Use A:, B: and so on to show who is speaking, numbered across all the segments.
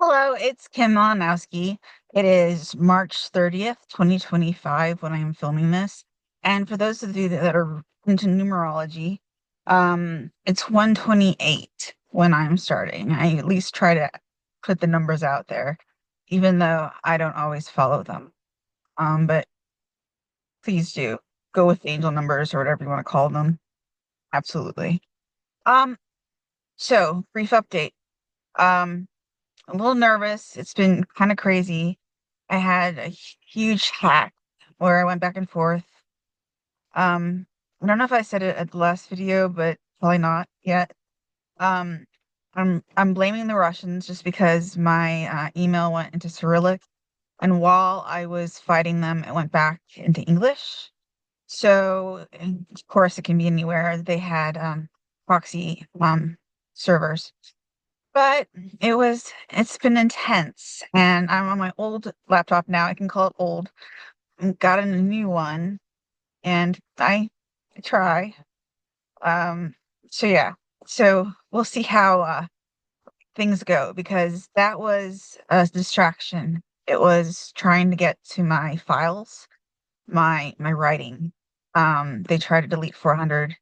A: Hello, it's Kim Malinowski. It is March 30th, 2025 when I am filming this. And for those of you that are into numerology, it's 128 when I'm starting. I at least try to put the numbers out there, even though I don't always follow them. But please do go with angel numbers or whatever you want to call them. Absolutely. Um, so brief update. Um, a little nervous. It's been kind of crazy. I had a huge hack where I went back and forth. I don't know if I said it at the last video, but probably not yet. Um, I'm blaming the Russians just because my email went into Cyrillic, and while I was fighting them, it went back into English. So, and of course, it can be anywhere. They had proxy servers. But it's been intense. And I'm on my old laptop now. I can call it old. And got a new one. And I try. Um, so yeah. So we'll see how things go because that was a distraction. It was trying to get to my files, my writing. They tried to delete 400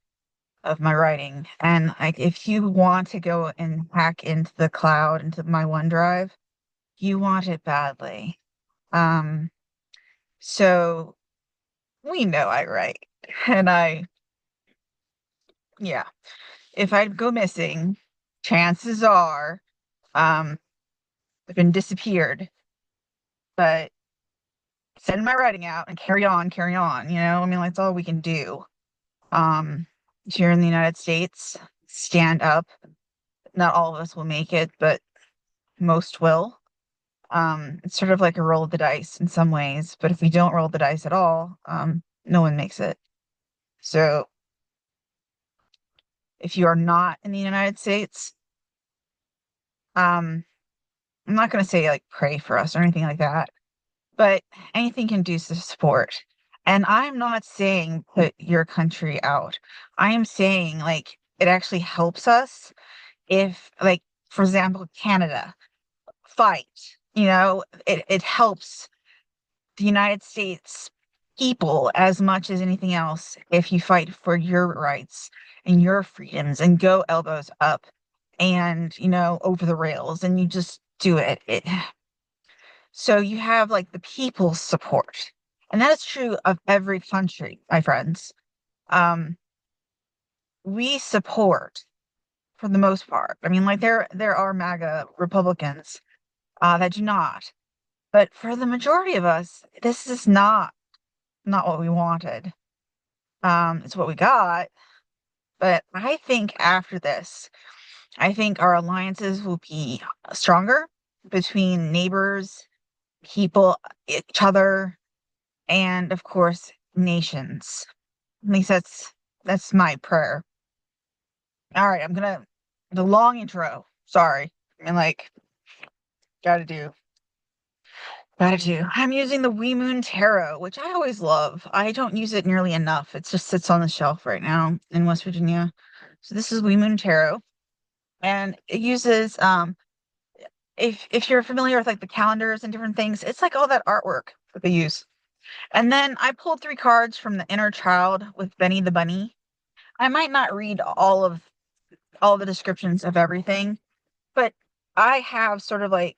A: of my writing. And like if you want to go and hack into the cloud, into my OneDrive, you want it badly. Um, so we know I write. And yeah, if I go missing, chances are, I've been disappeared. But send my writing out and carry on, I mean, that's all we can do. Um, Here in the United States, stand up. Not all of us will make it, but most will. It's sort of like a roll of the dice in some ways, but if we don't roll the dice at all, no one makes it. So if you are not in the United States, um, I'm not going to say like pray for us or anything like that, but anything can do to support. And I'm not saying put your country out. I am saying like it actually helps us if, like, for example, Canada fight. It helps the United States people as much as anything else if you fight for your rights and your freedoms and go elbows up and, over the rails and you just do it. So you have like the people's support. And that is true of every country, my friends. Um, we support for the most part. I mean, like there are MAGA Republicans that do not. But for the majority of us, this is not what we wanted. It's what we got. But I think after this, I think our alliances will be stronger between neighbors, people, each other, and of course, nations. At least that's my prayer. All right, the long intro. Sorry. I mean, like, gotta do. Gotta do. I'm using the Wee Moon Tarot, which I always love. I don't use it nearly enough. It just sits on the shelf right now in West Virginia. So this is Wee Moon Tarot, and it uses if you're familiar with like the calendars and different things, it's like all that artwork that they use. And then I pulled three cards from the Inner Child with Benny the Bunny. I might not read all the descriptions of everything, but I have sort of like,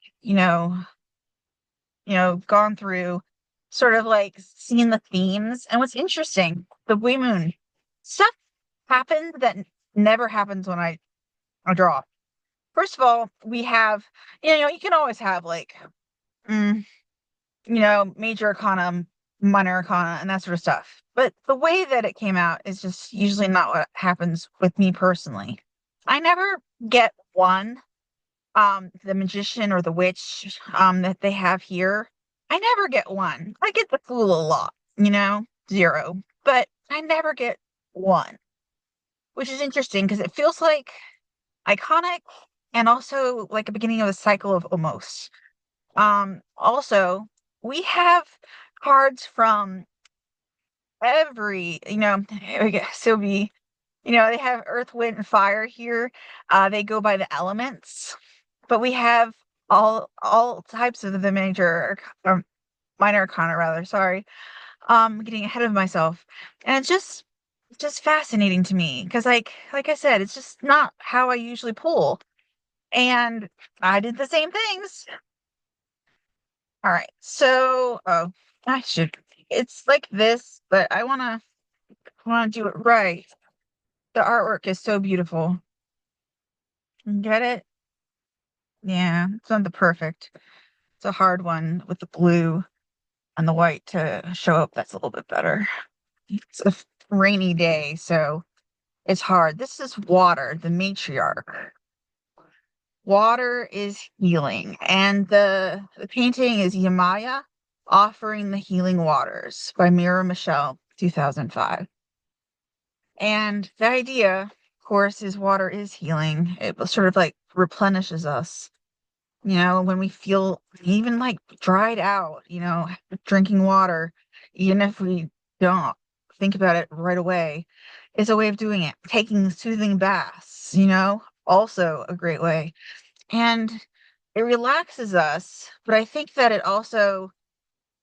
A: gone through sort of like seen the themes. And what's interesting, the Wee Moon stuff happened that never happens when I draw. First of all, we have, you can always have like, mm, major arcana, minor arcana, and that sort of stuff. But the way that it came out is just usually not what happens with me personally. I never get one, the magician or the witch, that they have here. I never get one. I get the fool a lot, zero. But I never get one, which is interesting because it feels like iconic and also like a beginning of a cycle of almost. Also, we have cards from every, I guess it'll be, they have earth, wind, and fire here. They go by the elements, but we have all types of the major or minor arcana rather, sorry. Getting ahead of myself. And it's just fascinating to me because like I said, it's just not how I usually pull. And I did the same things. All right. So, oh, I should it's like this, but I want to do it right. The artwork is so beautiful. Get it? Yeah, it's not the perfect. It's a hard one with the blue and the white to show up. That's a little bit better. It's a rainy day, so it's hard. This is water, the matriarch. Water is healing, and the painting is Yamaya offering the healing waters by Mira Michelle, 2005. And the idea, of course, is water is healing. It sort of like replenishes us. When we feel even like dried out, drinking water, even if we don't think about it right away, is a way of doing it. Taking soothing baths, also a great way. And it relaxes us, but I think that it also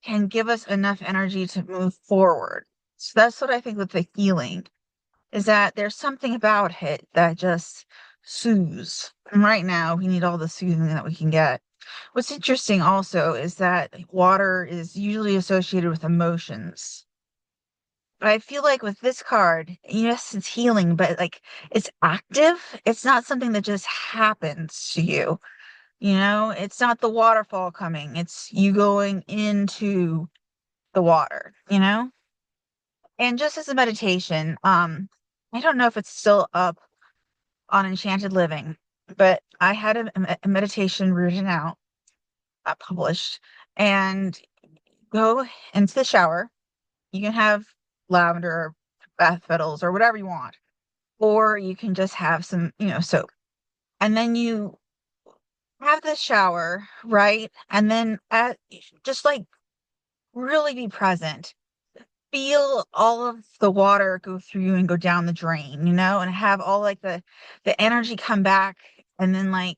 A: can give us enough energy to move forward. So that's what I think with the healing is that there's something about it that just soothes. And right now, we need all the soothing that we can get. What's interesting also is that water is usually associated with emotions. But I feel like with this card, yes, it's healing, but like it's active. It's not something that just happens to you. It's not the waterfall coming. It's you going into the water. And just as a meditation, I don't know if it's still up on Enchanted Living, but I had a meditation written out, published, and go into the shower. You can have lavender or bath petals or whatever you want, or you can just have some, soap. And then you have the shower, right? And then just like really be present. Feel all of the water go through you and go down the drain, and have all like the energy come back and then like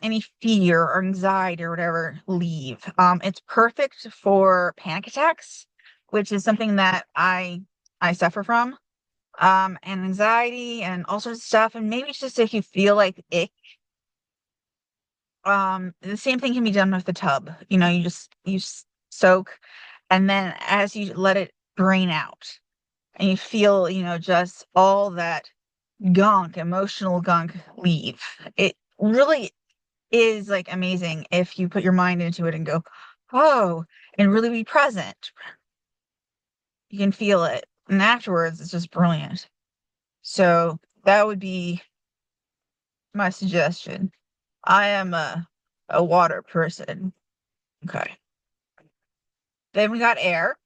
A: any fear or anxiety or whatever leave. It's perfect for panic attacks, which is something that I suffer from. And anxiety and all sorts of stuff. And maybe it's just if you feel like ick. The same thing can be done with the tub. You soak, and then as you let it drain out, and you feel, just all that gunk, emotional gunk leave. It really is like amazing if you put your mind into it and go, oh, and really be present. You can feel it. And afterwards, it's just brilliant. So that would be my suggestion. I am a water person. Okay. Then we got air.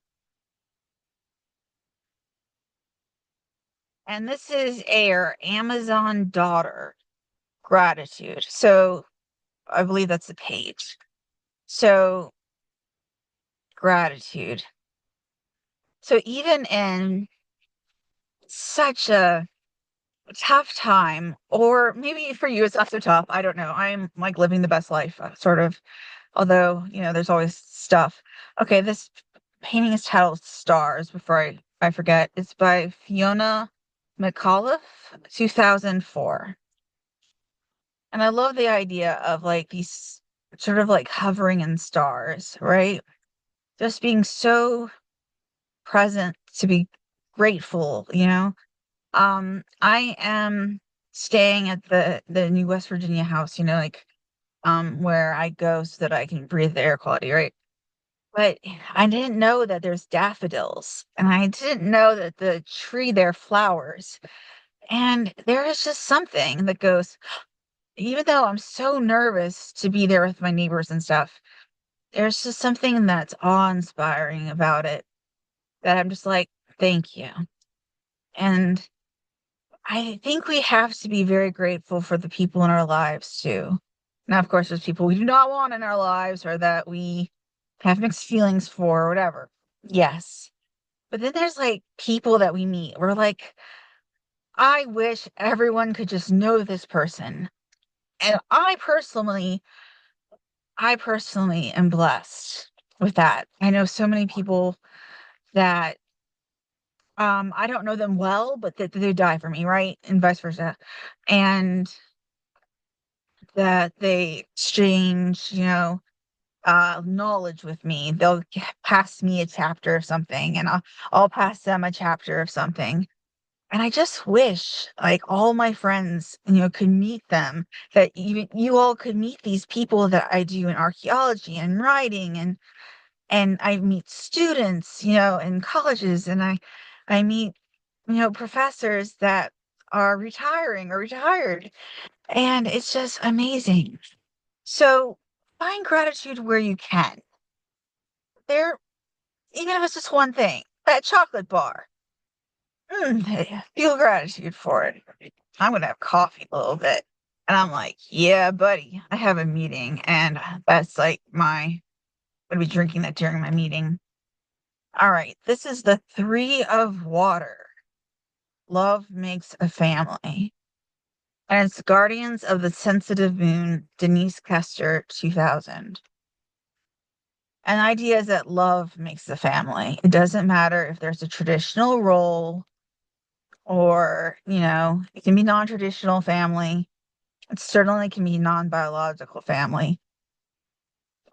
A: And this is air, Amazon daughter, gratitude. So I believe that's the page. So gratitude. So even in such a tough time, or maybe for you it's not so tough. I don't know. I'm like living the best life, sort of. Although, there's always stuff. Okay, this painting is titled Stars, before I forget. It's by Fiona McAuliffe, 2004. And I love the idea of like these sort of like hovering in stars, right? Just being so present to be grateful. I am staying at the new West Virginia house, like where I go so that I can breathe the air quality, right? But I didn't know that there's daffodils, and I didn't know that the tree there flowers. And there is just something that goes, even though I'm so nervous to be there with my neighbors and stuff, there's just something that's awe-inspiring about it that I'm just like, thank you. And I think we have to be very grateful for the people in our lives too. Now, of course, there's people we do not want in our lives or that we have mixed feelings for or whatever. Yes. But then there's like people that we meet. We're like, I wish everyone could just know this person. And I personally am blessed with that. I know so many people that I don't know them well, but that they die for me, right? And vice versa. And that they exchange, knowledge with me. They'll pass me a chapter of something, and I'll pass them a chapter of something. And I just wish, like, all my friends, could meet them, that even you all could meet these people that I do in archaeology and writing, and I meet students, in colleges, and I meet, professors that are retiring or retired, and it's just amazing. So find gratitude where you can. There, even if it's just one thing, that chocolate bar. Feel gratitude for it. I'm gonna have coffee a little bit. And I'm like, yeah, buddy, I have a meeting, and that's like I'm gonna be drinking that during my meeting. All right, this is the three of water. Love makes a family. And it's Guardians of the Sensitive Moon, Denise Kester, 2000. An idea is that love makes the family. It doesn't matter if there's a traditional role or, it can be non-traditional family. It certainly can be non-biological family.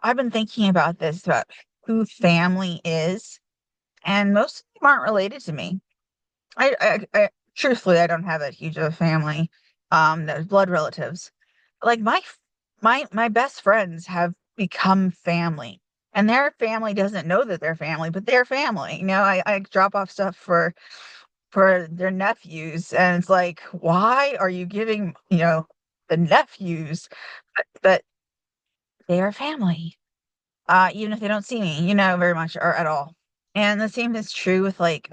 A: I've been thinking about this, about who family is, and most of them aren't related to me. I truthfully, I don't have that huge of a family, that was blood relatives. Like my best friends have become family, and their family doesn't know that they're family, but they're family. I drop off stuff for their nephews, and it's like, why are you giving, the nephews? But they are family, even if they don't see me, very much or at all. And the same is true with like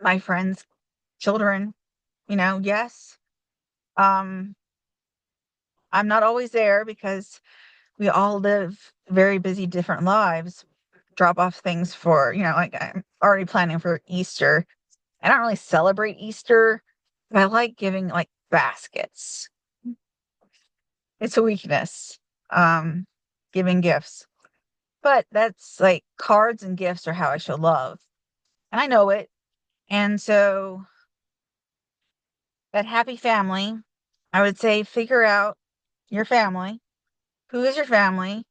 A: my friends' children. Yes, um, I'm not always there because we all live very busy, different lives. Drop off things for, like I'm already planning for Easter. I don't really celebrate Easter, but I like giving like baskets. It's a weakness, um, giving gifts. But that's like cards and gifts are how I show love. And I know it. And so that happy family, I would say figure out your family. Who is your family?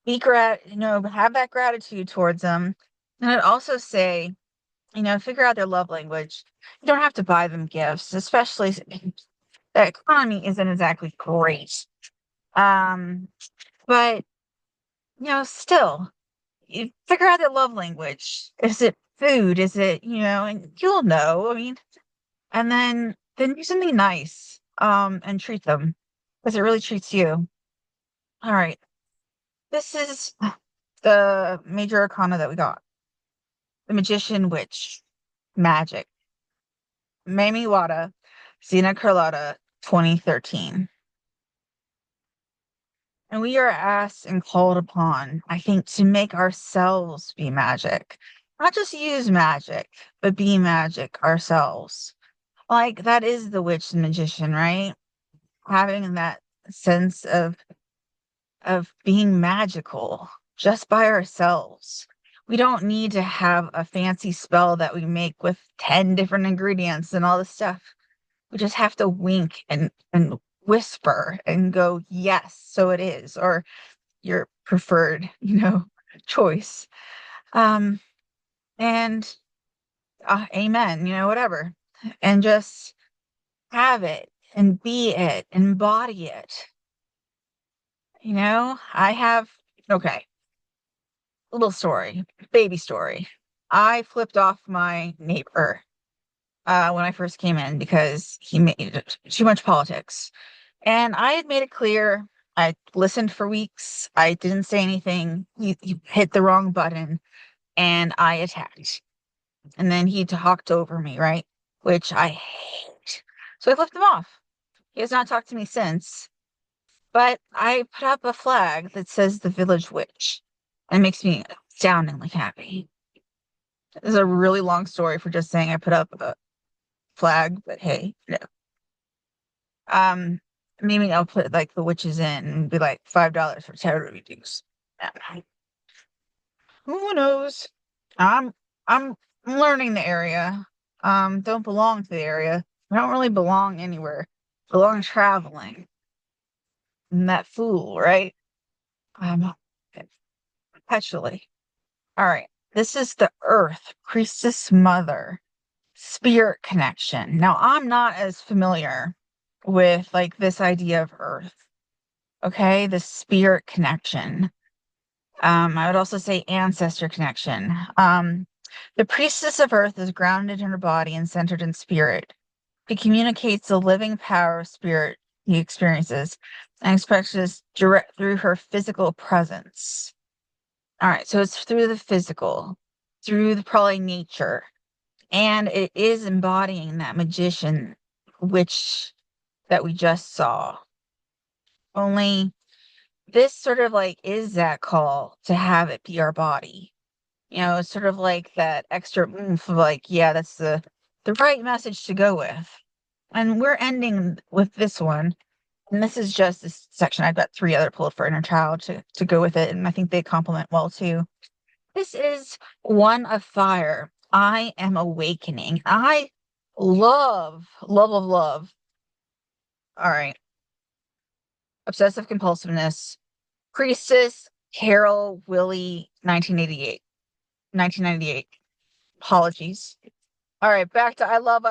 A: Have that gratitude towards them. And I'd also say, figure out their love language. You don't have to buy them gifts, especially the economy isn't exactly great. Um, but still, you figure out their love language. Is it food? Is it, and you'll know. I mean, and then do something nice, and treat them because it really treats you. All right. This is the major arcana that we got. The Magician Witch. Magic. Mamie Wada, Xena Carlotta, 2013. And we are asked and called upon, I think, to make ourselves be magic. Not just use magic, but be magic ourselves. Like, that is the witch and magician, right? Having that sense of being magical just by ourselves. We don't need to have a fancy spell that we make with 10 different ingredients and all this stuff. We just have to wink and whisper and go, yes, so it is, or your preferred, choice. Um, and amen, whatever. And just have it and be it, embody it. I have, okay, little story, baby story. I flipped off my neighbor when I first came in because he made too much politics. And I had made it clear. I listened for weeks. I didn't say anything. He hit the wrong button and I attacked. And then he talked over me, right? Which I hate. So I flipped him off. He has not talked to me since. But I put up a flag that says the village witch. And it makes me astoundingly happy. This is a really long story for just saying I put up a flag, but hey, no. Um, Maybe I'll put like the witches in and be like $5 for tarot readings. Yeah. Who knows? I'm I'm learning the area. Don't belong to the area. I don't really belong anywhere. Belong traveling. And that fool, right? Um, perpetually. All right. This is the Earth, Priestess Mother, spirit connection. Now, I'm not as familiar with like this idea of Earth. Okay, the spirit connection. I would also say ancestor connection. The priestess of Earth is grounded in her body and centered in spirit. He communicates the living power of spirit he experiences and expresses direct through her physical presence. All right, so it's through the physical, through the probably nature, and it is embodying that magician which that we just saw. Only this sort of like is that call to have it be our body. It's sort of like that extra oomph of like, yeah, that's the right message to go with. And we're ending with this one. And this is just this section. I've got three other pulled for inner child to go with it, and I think they complement well too. This is one of fire. I am awakening. I love. All right. Obsessive compulsiveness. Priestess Carol Willie 1998. Apologies. All right, back to I love.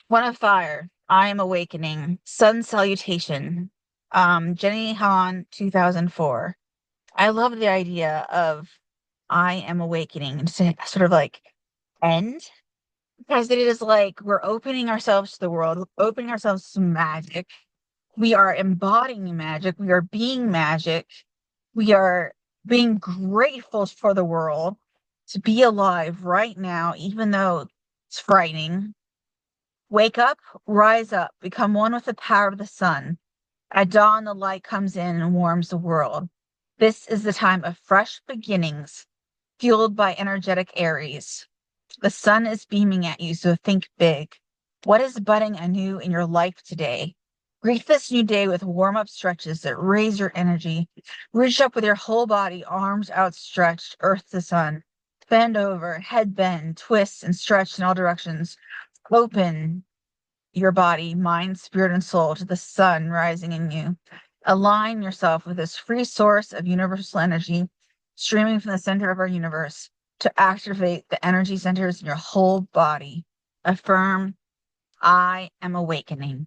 A: One of fire. I am awakening. Sun salutation. Jenny Han 2004. I love the idea of I am awakening to sort of like end because it is like we're opening ourselves to the world, opening ourselves to magic. We are embodying magic. We are being magic. We are being grateful for the world to be alive right now, even though it's frightening. Wake up, rise up, become one with the power of the sun. At dawn, the light comes in and warms the world. This is the time of fresh beginnings, fueled by energetic Aries. The sun is beaming at you, so think big. What is budding anew in your life today? Greet this new day with warm up stretches that raise your energy. Reach up with your whole body, arms outstretched, earth to sun. Bend over, head bend, twist and stretch in all directions. Open your body, mind, spirit, and soul to the sun rising in you. Align yourself with this free source of universal energy streaming from the center of our universe to activate the energy centers in your whole body. Affirm, I am awakening.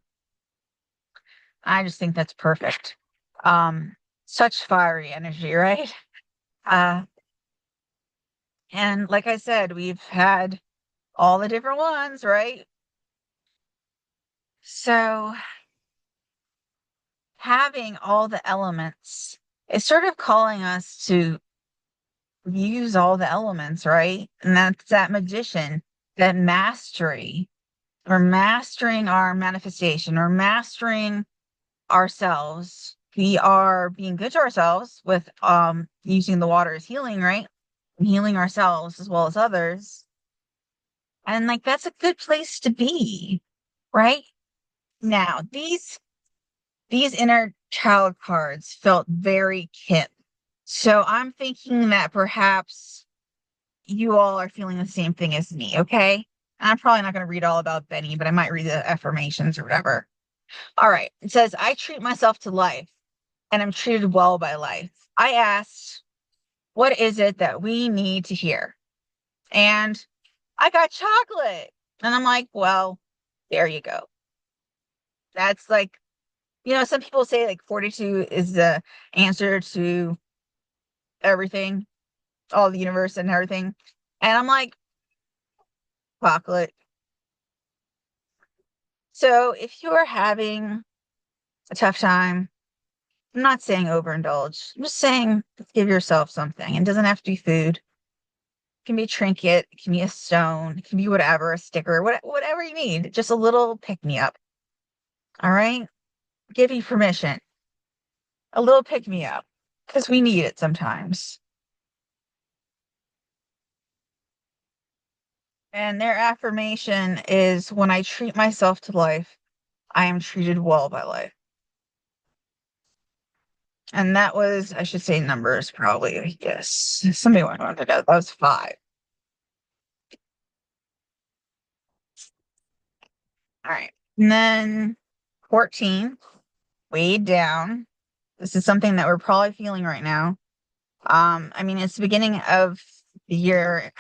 A: I just think that's perfect. Such fiery energy, right? Uh, and like I said, we've had all the different ones, right? So having all the elements is sort of calling us to use all the elements, right? And that's that magician, that mastery. We're mastering our manifestation, we're mastering ourselves. We are being good to ourselves with using the water as healing, right? And healing ourselves as well as others. And like that's a good place to be, right? Now, these inner child cards felt very Kim. So I'm thinking that perhaps you all are feeling the same thing as me, okay? I'm probably not going to read all about Benny, but I might read the affirmations or whatever. All right. It says, I treat myself to life and I'm treated well by life. I asked, what is it that we need to hear? And I got chocolate. And I'm like, well, there you go. That's like, some people say like 42 is the answer to everything, all the universe and everything. And I'm like, chocolate. So if you are having a tough time, I'm not saying overindulge. I'm just saying give yourself something. It doesn't have to be food. It can be a trinket. It can be a stone. It can be whatever, a sticker, whatever you need. Just a little pick me up. All right? Give you permission. A little pick me up because we need it sometimes. And their affirmation is when I treat myself to life, I am treated well by life. And that was, I should say numbers probably. Yes. Somebody wanted to know. That was five. All right. And then 14, weighed down. This is something that we're probably feeling right now. I mean, it's the beginning of the year.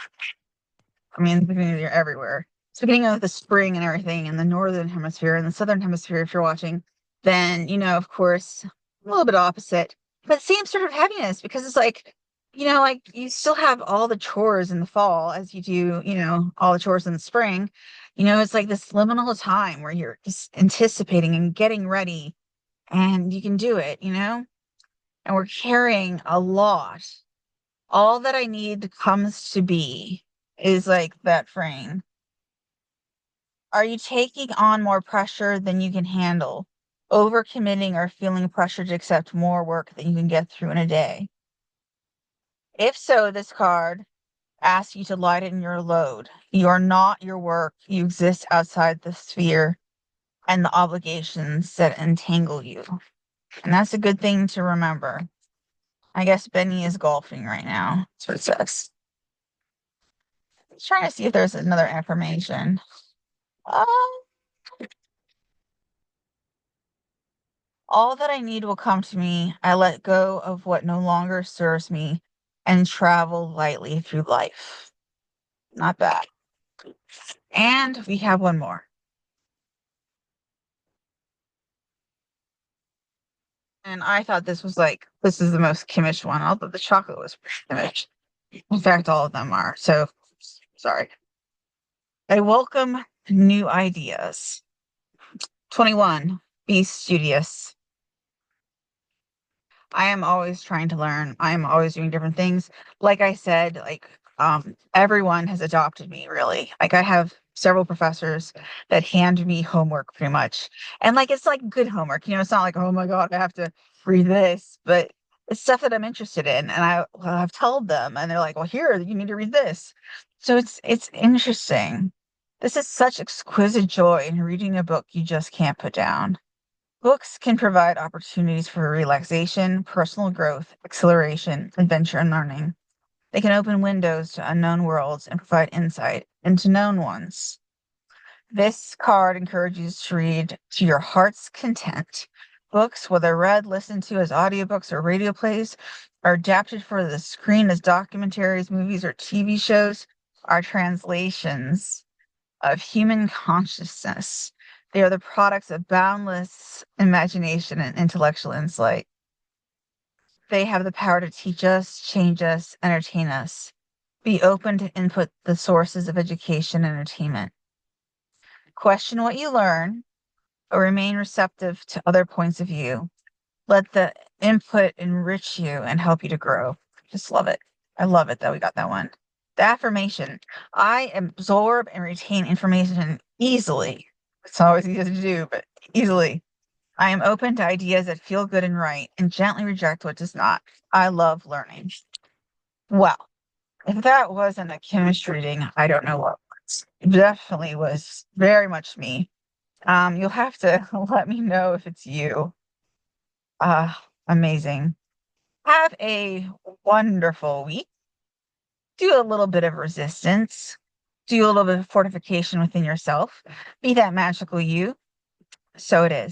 A: I mean, it's the beginning of the year everywhere. It's the beginning of the spring and everything in the northern hemisphere and the southern hemisphere, if you're watching, then, of course, a little bit opposite, but same sort of heaviness because it's like, like you still have all the chores in the fall as you do, all the chores in the spring. It's like this liminal time where you're just anticipating and getting ready and you can do it, and we're carrying a lot. All that I need comes to be is like that frame. Are you taking on more pressure than you can handle? Overcommitting or feeling pressure to accept more work than you can get through in a day? If so, this card asks you to lighten your load. You are not your work. You exist outside the sphere and the obligations that entangle you. And that's a good thing to remember. I guess Benny is golfing right now. That's what it says. Trying to see if there's another information. Um, all that I need will come to me. I let go of what no longer serves me and travel lightly through life. Not bad. And we have one more. And I thought this is the most Kimish one, although the chocolate was pretty Kimish. In fact, all of them are. So sorry. I welcome new ideas. 21. Be studious. I am always trying to learn. I am always doing different things. Like I said, everyone has adopted me really. Like I have several professors that hand me homework pretty much. And like it's like good homework. It's not like, oh my God, I have to read this, but it's stuff that I'm interested in. And I've told them and they're like, well, here, you need to read this. So it's interesting. This is such exquisite joy in reading a book you just can't put down. Books can provide opportunities for relaxation, personal growth, acceleration, adventure, and learning. They can open windows to unknown worlds and provide insight into known ones. This card encourages you to read to your heart's content. Books, whether read, listened to as audiobooks or radio plays, are adapted for the screen as documentaries, movies, or TV shows, are translations of human consciousness. They are the products of boundless imagination and intellectual insight. They have the power to teach us, change us, entertain us. Be open to input the sources of education and entertainment. Question what you learn, but remain receptive to other points of view. Let the input enrich you and help you to grow. Just love it. I love it that we got that one. The affirmation. I absorb and retain information easily. It's always easy to do, but easily. I am open to ideas that feel good and right and gently reject what does not. I love learning. Well, if that wasn't a chemistry reading, I don't know what was. It definitely was very much me. You'll have to let me know if it's you. Amazing. Have a wonderful week. Do a little bit of resistance. Do a little bit of fortification within yourself. Be that magical you. So it is.